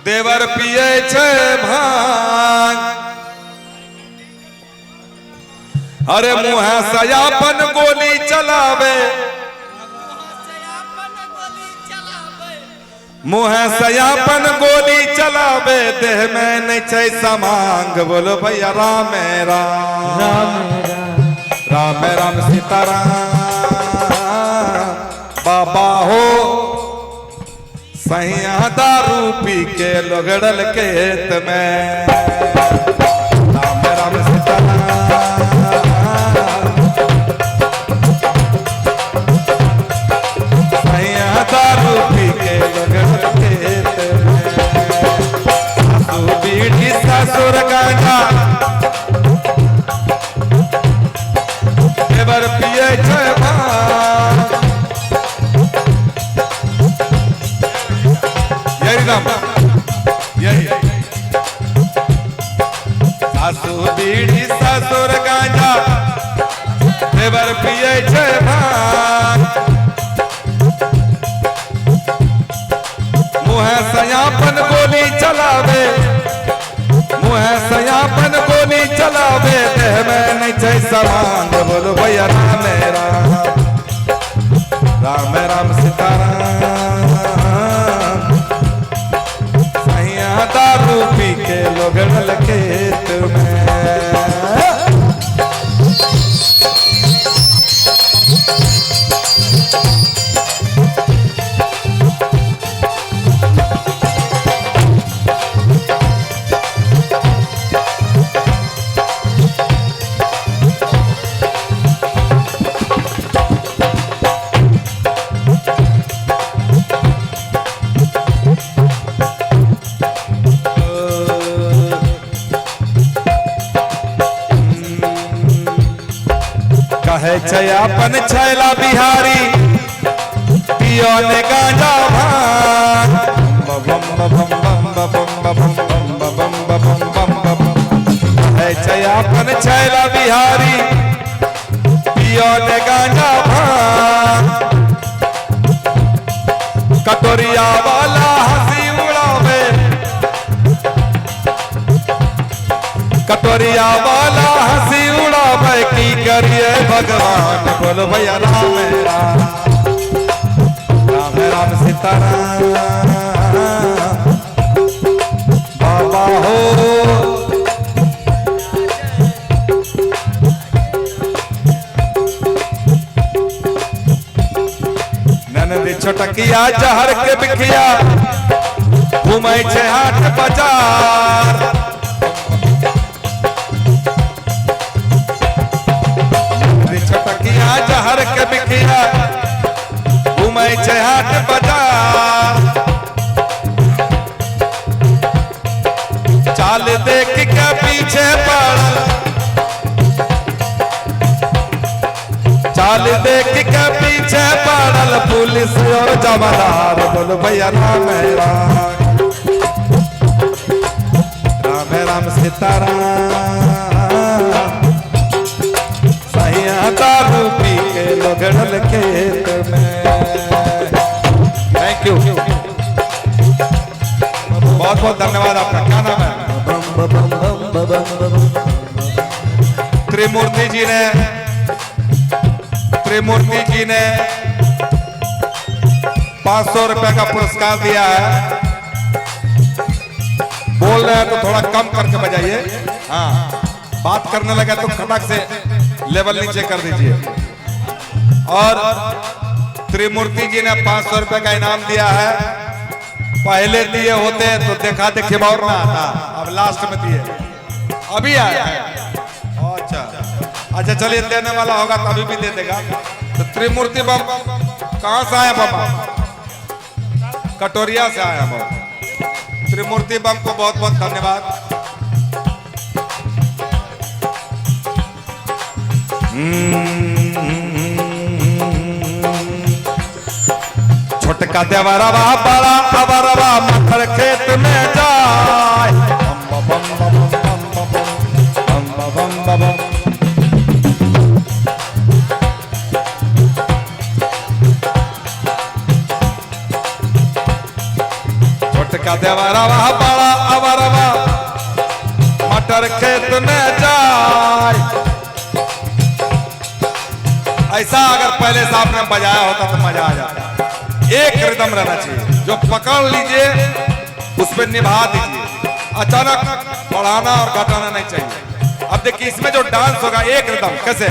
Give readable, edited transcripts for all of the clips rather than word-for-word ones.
देवर पिए छे भांग, अरे मुँह सयापन गोली चलावे, मुँह सयापन गोली चलावे, देह में नहीं छै समांग। बोलो भैया राम राम राम राम सीताराम। बाबा हो सैया दारू पी के लोगड़ल खेत में, राम राम सीताराम। सैया दारू पी के लोगड़ल खेत में, सासू बीड़ी ससुर गांजा, देवर पिए छे भांग। यही सासू बीड़ी ससुर गांजा, देवर पिए छे भांग। मुँह सयापन गोली चलावे, मुँह सयापन गोली चलावे, देह में नहीं छै समांग। बोलो भैया राम राम राम राम सीताराम। दारू पी के लोगड़ल खेत में, कहे छै अपन छैला बिहारी, पियो ने गांजा भांग। कहे छै अपन छैला बिहारी, पियो ने गांजा भांग। कटोरिया वाला हंसी उड़ावे, कटोरिया वाला हंसी उड़ावे, की करिए भगवान। बोलो भैया राम राम राम राम सीताराम। बाबा हो ननद छोटकिया जहर के बिखिया, घूमे छे हाट बाजार। छोटकिया जहर के बिखिया, घूमे छे हाट बाजार। चाल देख के पीछे पड़ल, चाल देख के पीछे पड़ल, पुलिस और जमादार। बोलो भैया राम राम राम राम सीताराम। दारू पी के लोगड़ल खेत में। थैंक यू, बहुत बहुत धन्यवाद आपका। क्या नाम है? त्रिमूर्ति जी ने, त्रिमूर्ति जी ने 500 रुपए का पुरस्कार दिया है। बोल रहे हैं तो थोड़ा कम करके बजाइए। हाँ, बात करने लगे तो खटक से लेवल नीचे कर दीजिए। और त्रिमूर्ति जी ने 500 रुपए का इनाम दिया है। पहले दिए होते तो देखा देखी और ना आता, अब लास्ट में दिए, अभी आया है। अच्छा अच्छा, चलिए देने वाला होगा तो अभी भी दे देगा। तो त्रिमूर्ति बाबा कहाँ से आया? बाबा कटोरिया से आया। बाबा त्रिमूर्ति बाबा को बहुत बहुत धन्यवाद। छोटका देवरवा बड़ा अवरवा, मटर खेत में जाए। बम बम बम बम बम बम बम। छोटका देवरवा बड़ा अवरवा मटर खेत में जाए। ऐसा अगर पहले से आपने बजाया होता तो मजा आ जाता। एक रिदम रहना चाहिए, जो पकड़ लीजिए उस पर निभा दीजिए, अचानक बढ़ाना और घटाना नहीं चाहिए। अब देखिए इसमें जो डांस होगा एक रिदम कैसे,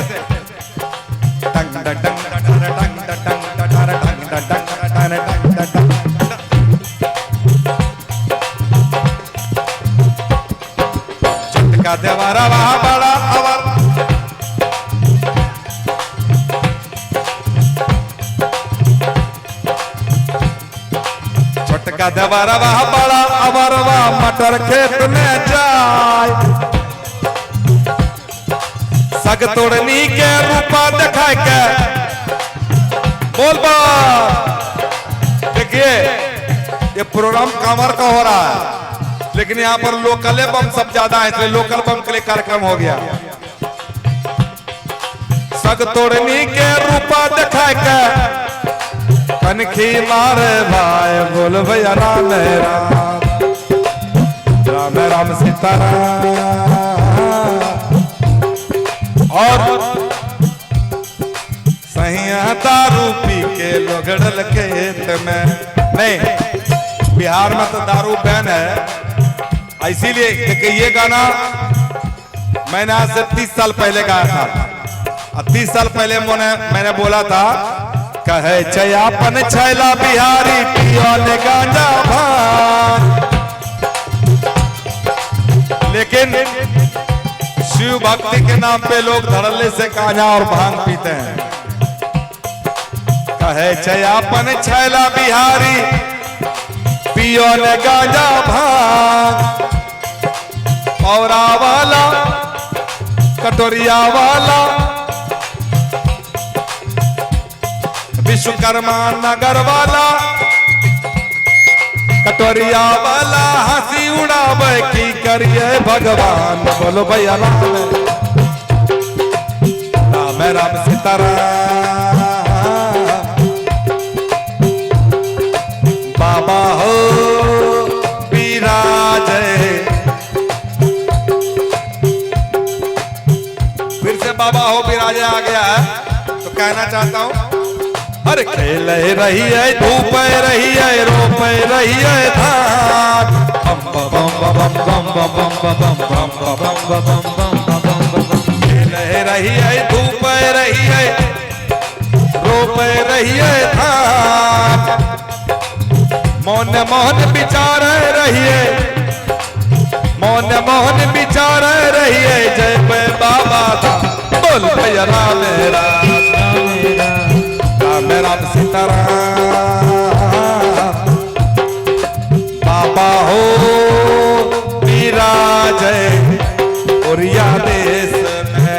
छोटका देवरवा बड़ा अवर छोटका देवरवा बड़ा अवरवा मटर खेत में जाए। सग तोड़नी के रूपा दिखा के बोल बा। देखिए ये प्रोग्राम कांवर का हो रहा है, लेकिन यहाँ पर लोकल बम सब ज्यादा है, इसलिए लोकल बम के लिए कार्यक्रम हो गया। सग तोड़नी के रूपा दिखा के कनखी मारे भाई बोल भैया राम राम राम राम सीताराम। और सहिया दारू पी के लोग डल खेत में, नहीं बिहार में तो दारू बैन है, इसीलिए क्योंकि ये गाना मैंने आज से 30 साल पहले गाया था। 30 साल पहले मैंने बोला था कहे चयापन छैला बिहारी पियोन गांजा भांग। लेकिन शिव भक्ति के नाम पे लोग धड़ल्ले से गांजा और भांग पीते हैं। कहे चयापन छैला बिहारी पियोन गांजा भांग। पौरा वाला कटोरिया वाला विश्वकर्मा नगर वाला कटोरिया वाला हंसी उड़ावे की करिए भगवान बोलो भैया राम राम राम सीताराम। बाबा हो विराज, फिर से बाबा हो विराज आ गया है तो कहना चाहता हूं, हर खेल रही है धूप रही है रोप रही है धान। खेल रही है धूप रही है रोप रही है धान। मौन मौन विचार रहिए मौन मौन विचार रहिए जय बाबा दा बोल भैया राम राम राम सीताराम। बाबा हो विराज ओरिया देश में।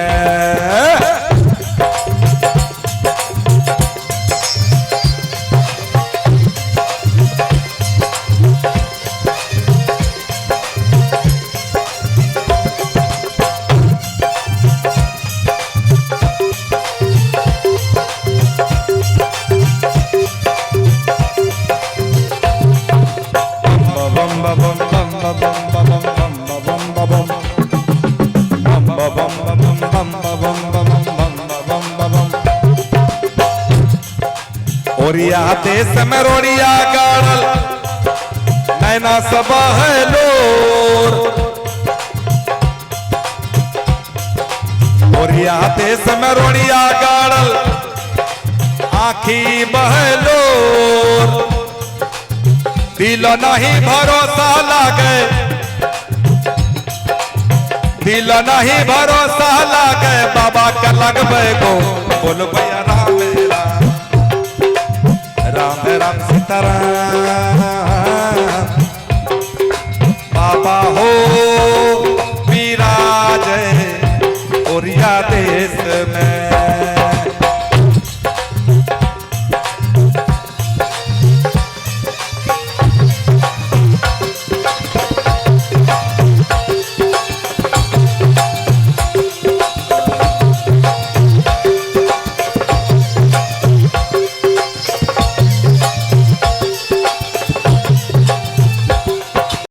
ओरिया देश में रोड़िया गाड़ल नैना सबा है लोर। ओरिया देश में रोड़िया गाड़ल आखी बहलोर। दिल नहीं भरोसा लागे दिल नहीं भरोसा लागे बाबा का लगबे गो बोल भैया राम राम राम राम सीताराम।